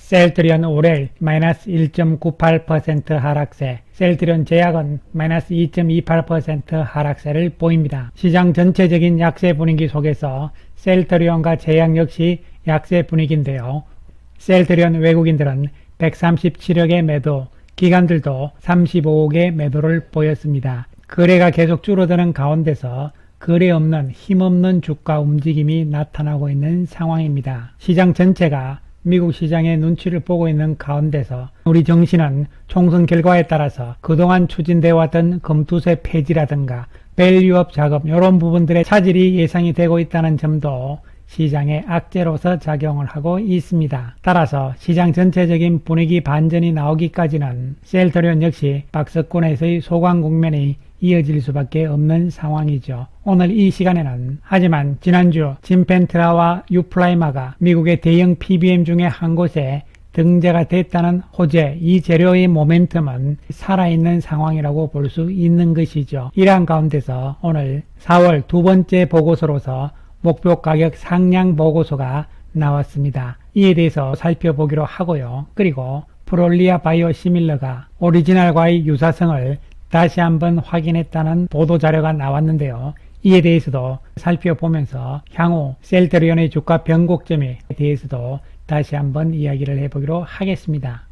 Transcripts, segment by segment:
셀트리온 오렐 마이너스 1.98% 하락세, 셀트리온 제약은 마이너스 2.28% 하락세를 보입니다. 시장 전체적인 약세 분위기 속에서 셀트리온과 제약 역시 약세 분위기인데요. 셀트리온 외국인들은 137억의 매도, 기관들도 35억의 매도를 보였습니다. 거래가 계속 줄어드는 가운데서 거래 없는 힘없는 주가 움직임이 나타나고 있는 상황입니다. 시장 전체가 미국 시장의 눈치를 보고 있는 가운데서 우리 정신은 총선 결과에 따라서 그동안 추진되어 왔던 검투세 폐지라든가 밸류업 작업 이런 부분들의 차질이 예상이 되고 있다는 점도 시장의 악재로서 작용을 하고 있습니다. 따라서 시장 전체적인 분위기 반전이 나오기까지는 셀트리온 역시 박스권에서의 소강 국면이 이어질 수밖에 없는 상황이죠. 오늘 이 시간에는 하지만 지난주 진펜트라와 유플라이마가 미국의 대형 PBM 중에 한 곳에 등재가 됐다는 호재, 이 재료의 모멘텀은 살아있는 상황이라고 볼 수 있는 것이죠. 이러한 가운데서 오늘 4월 두 번째 보고서로서 목표 가격 상향 보고서가 나왔습니다. 이에 대해서 살펴보기로 하고요. 그리고 프롤리아 바이오시밀러가 오리지널과의 유사성을 다시 한번 확인했다는 보도자료가 나왔는데요. 이에 대해서도 살펴보면서 향후 셀트리온의 주가 변곡점에 대해서도 다시 한번 이야기를 해보기로 하겠습니다.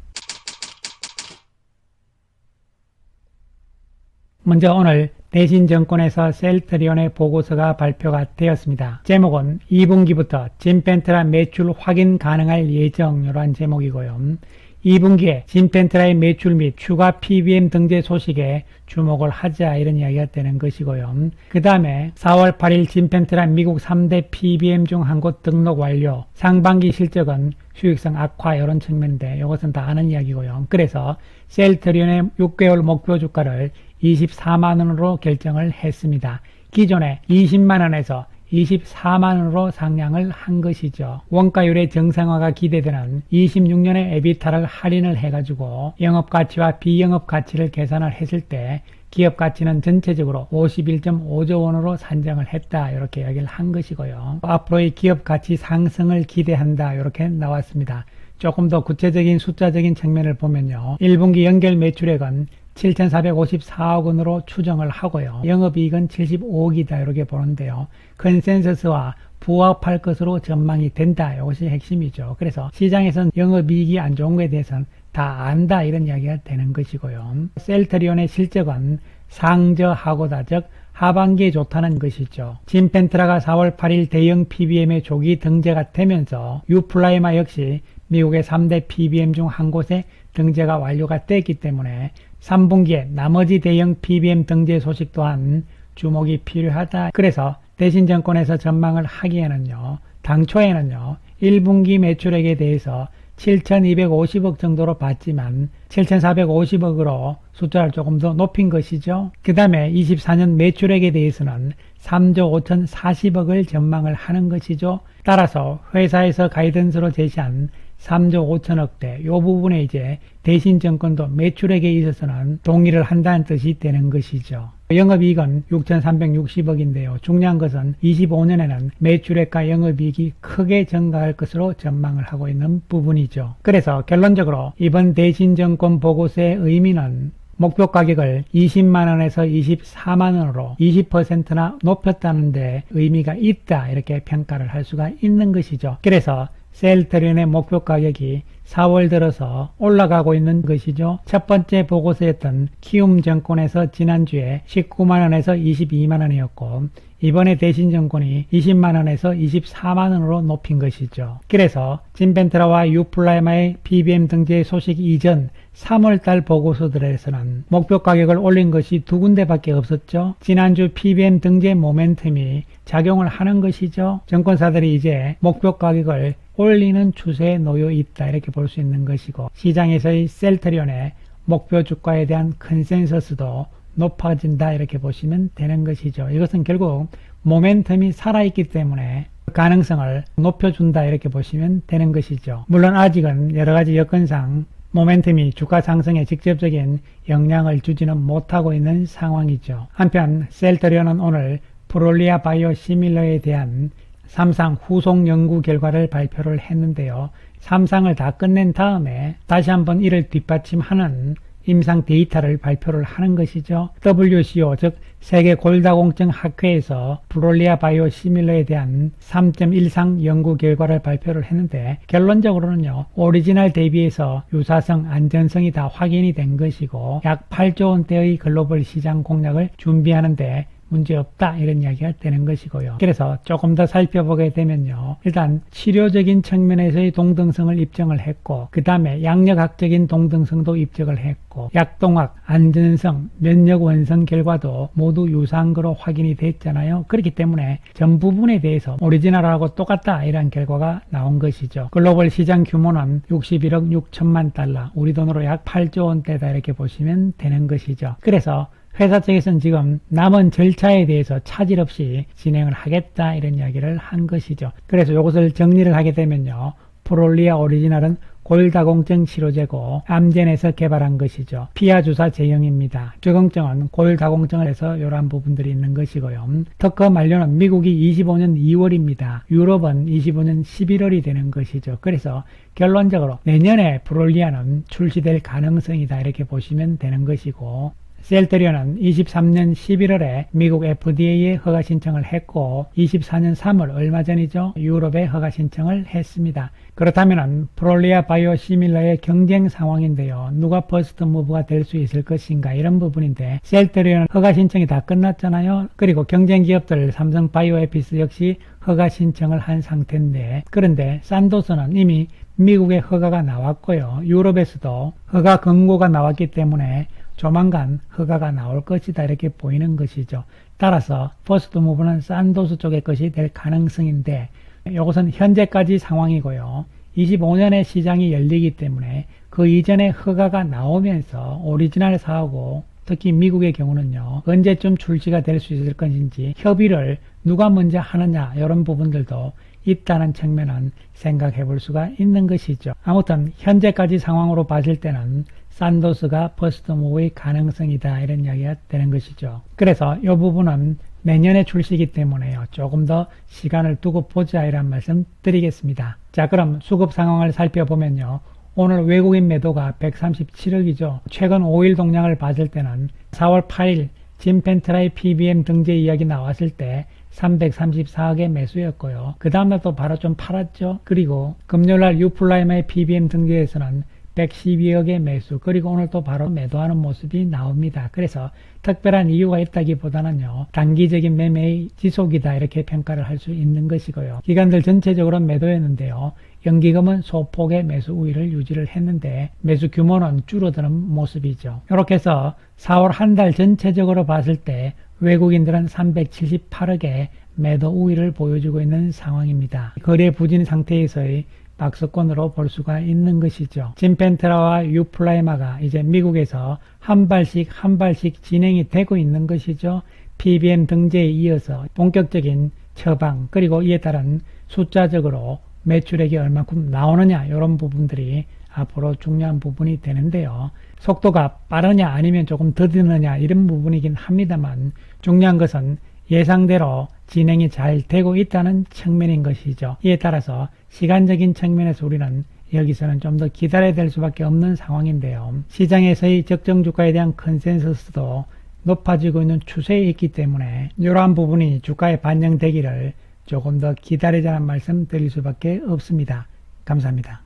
먼저 오늘 대신증권에서 셀트리온의 보고서가 발표가 되었습니다. 제목은 2분기부터 진펜트라 매출 확인 가능할 예정, 이러한 제목이고요. 2분기에 진펜트라의 매출 및 추가 PBM 등재 소식에 주목을 하자, 이런 이야기가 되는 것이고요. 그 다음에 4월 8일 진펜트라 미국 3대 PBM 중 한 곳 등록 완료, 상반기 실적은 수익성 악화, 이런 측면인데 이것은 다 아는 이야기고요. 그래서 셀트리온의 6개월 목표 주가를 24만원으로 결정을 했습니다. 기존에 20만원에서 24만원으로 상향을 한 것이죠. 원가율의 정상화가 기대되는 26년의 에비타를 할인을 해가지고 영업가치와 비영업가치를 계산을 했을 때 기업가치는 전체적으로 51.5조 원으로 산정을 했다, 이렇게 이야기를 한 것이고요. 앞으로의 기업가치 상승을 기대한다, 이렇게 나왔습니다. 조금 더 구체적인 숫자적인 측면을 보면요, 1분기 연결 매출액은 7,454억 원으로 추정을 하고요. 영업이익은 75억이다, 이렇게 보는데요. 컨센서스와 부합할 것으로 전망이 된다, 이것이 핵심이죠. 그래서 시장에서는 영업이익이 안 좋은 것에 대해서는 다 안다, 이런 이야기가 되는 것이고요. 셀트리온의 실적은 상저하고다, 즉 하반기에 좋다는 것이죠. 진펜트라가 4월 8일 대형 PBM의 조기 등재가 되면서 유플라이마 역시 미국의 3대 PBM 중 한 곳에 등재가 완료가 됐기 때문에 3분기에 나머지 대형 PBM 등재 소식 또한 주목이 필요하다. 그래서 대신증권에서 전망을 하기에는요, 당초에는요 1분기 매출액에 대해서 7,250억 정도로 봤지만 7,450억으로 숫자를 조금 더 높인 것이죠. 그 다음에 24년 매출액에 대해서는 3조 5,040억을 전망을 하는 것이죠. 따라서 회사에서 가이던스로 제시한 3조 5천억대, 이 부분에 이제 대신증권도 매출액에 있어서는 동의를 한다는 뜻이 되는 것이죠. 영업이익은 6,360억인데요. 중요한 것은 25년에는 매출액과 영업이익이 크게 증가할 것으로 전망을 하고 있는 부분이죠. 그래서 결론적으로 이번 대신증권 보고서의 의미는 목표 가격을 20만원에서 24만원으로 20%나 높였다는 데 의미가 있다, 이렇게 평가를 할 수가 있는 것이죠. 그래서 셀트리온의 목표 가격이 4월 들어서 올라가고 있는 것이죠. 첫 번째 보고서였던 키움증권에서 지난주에 19만원에서 22만원이었고 이번에 대신증권이 20만원에서 24만원으로 높인 것이죠. 그래서 진펜트라와 유플라이마의 PBM 등재 소식 이전 3월달 보고서들에서는 목표 가격을 올린 것이 두 군데밖에 없었죠. 지난주 PBM 등재 모멘텀이 작용을 하는 것이죠. 증권사들이 이제 목표 가격을 올리는 추세에 놓여 있다, 이렇게 볼 수 있는 것이고 시장에서의 셀트리온의 목표 주가에 대한 컨센서스도 높아진다, 이렇게 보시면 되는 것이죠. 이것은 결국 모멘텀이 살아있기 때문에 가능성을 높여준다, 이렇게 보시면 되는 것이죠. 물론 아직은 여러가지 여건상 모멘텀이 주가 상승에 직접적인 영향을 주지는 못하고 있는 상황이죠. 한편 셀트리온은 오늘 프롤리아 바이오시밀러에 대한 3상 후속 연구 결과를 발표를 했는데요. 3상을 다 끝낸 다음에 다시 한번 이를 뒷받침하는 임상 데이터를 발표를 하는 것이죠. WCO 즉 세계 골다공증 학회에서 브롤리아 바이오 시밀러에 대한 3.1상 연구 결과를 발표를 했는데 결론적으로는요. 오리지널 대비해서 유사성, 안전성이 다 확인이 된 것이고 약 8조 원대의 글로벌 시장 공략을 준비하는데 문제없다 이런 이야기가 되는 것이고요. 그래서 조금 더 살펴보게 되면요. 일단 치료적인 측면에서의 동등성을 입증을 했고 그 다음에 양력학적인 동등성도 입증을 했고 약동학, 안전성, 면역 원성 결과도 모두 유사한 거로 확인이 됐잖아요. 그렇기 때문에 전 부분에 대해서 오리지널하고 똑같다 이런 결과가 나온 것이죠. 글로벌 시장 규모는 61억 6천만 달러, 우리 돈으로 약 8조 원대다 이렇게 보시면 되는 것이죠. 그래서 회사 측에서는 지금 남은 절차에 대해서 차질 없이 진행을 하겠다 이런 이야기를 한 것이죠. 그래서 이것을 정리를 하게 되면요. 프롤리아 오리지널은 골다공증 치료제고 암젠에서 개발한 것이죠. 피하 주사 제형입니다. 주경증은 골다공증을 해서 이러한 부분들이 있는 것이고요. 특허 만료는 미국이 25년 2월입니다. 유럽은 25년 11월이 되는 것이죠. 그래서 결론적으로 내년에 프롤리아는 출시될 가능성이다 이렇게 보시면 되는 것이고 셀트리온은 23년 11월에 미국 FDA에 허가 신청을 했고 24년 3월 얼마 전이죠. 유럽에 허가 신청을 했습니다. 그렇다면 프롤리아 바이오 시밀러의 경쟁 상황인데요. 누가 퍼스트 무브가 될 수 있을 것인가 이런 부분인데 셀트리온 허가 신청이 다 끝났잖아요. 그리고 경쟁 기업들 삼성 바이오에피스 역시 허가 신청을 한 상태인데 그런데 산도스는 이미 미국의 허가가 나왔고요. 유럽에서도 허가 권고가 나왔기 때문에 조만간 허가가 나올 것이다 이렇게 보이는 것이죠. 따라서 퍼스트 무브는 산도스 쪽의 것이 될 가능성인데 이것은 현재까지 상황이고요. 25년에 시장이 열리기 때문에 그 이전에 허가가 나오면서 오리지널 사하고 특히 미국의 경우는요. 언제쯤 출시가 될 수 있을 것인지 협의를 누가 먼저 하느냐 이런 부분들도 있다는 측면은 생각해 볼 수가 있는 것이죠. 아무튼 현재까지 상황으로 봤을 때는 산도스가 퍼스트 무브의 가능성이다 이런 이야기가 되는 것이죠. 그래서 이 부분은 내년에 출시이기 때문에요. 조금 더 시간을 두고 보자 이런 말씀 드리겠습니다. 자 그럼 수급 상황을 살펴보면요. 오늘 외국인 매도가 137억이죠. 최근 5일 동향을 봤을 때는 4월 8일 진펜트라의 PBM 등재 이야기 나왔을 때 334억의 매수였고요. 그 다음날 또 바로 좀 팔았죠. 그리고 금요일날 유플라이마의 PBM 등재에서는 112억의 매수 그리고 오늘 또 바로 매도하는 모습이 나옵니다. 그래서 특별한 이유가 있다기보다는요. 단기적인 매매의 지속이다 이렇게 평가를 할 수 있는 것이고요. 기관들 전체적으로 매도했는데요. 연기금은 소폭의 매수 우위를 유지를 했는데 매수 규모는 줄어드는 모습이죠. 이렇게 해서 4월 한 달 전체적으로 봤을 때 외국인들은 378억의 매도 우위를 보여주고 있는 상황입니다. 거래 부진 상태에서의 박스권으로 볼 수가 있는 것이죠. 진펜트라와 유플라이마가 이제 미국에서 한 발씩 진행이 되고 있는 것이죠. PBM 등재에 이어서 본격적인 처방 그리고 이에 따른 숫자적으로 매출액이 얼마큼 나오느냐 이런 부분들이 앞으로 중요한 부분이 되는데요. 속도가 빠르냐 아니면 조금 더디느냐 이런 부분이긴 합니다만 중요한 것은 예상대로 진행이 잘 되고 있다는 측면인 것이죠. 이에 따라서 시간적인 측면에서 우리는 여기서는 좀 더 기다려야 될 수밖에 없는 상황인데요. 시장에서의 적정 주가에 대한 컨센서스도 높아지고 있는 추세에 있기 때문에 이러한 부분이 주가에 반영되기를 조금 더 기다리자는 말씀 드릴 수밖에 없습니다. 감사합니다.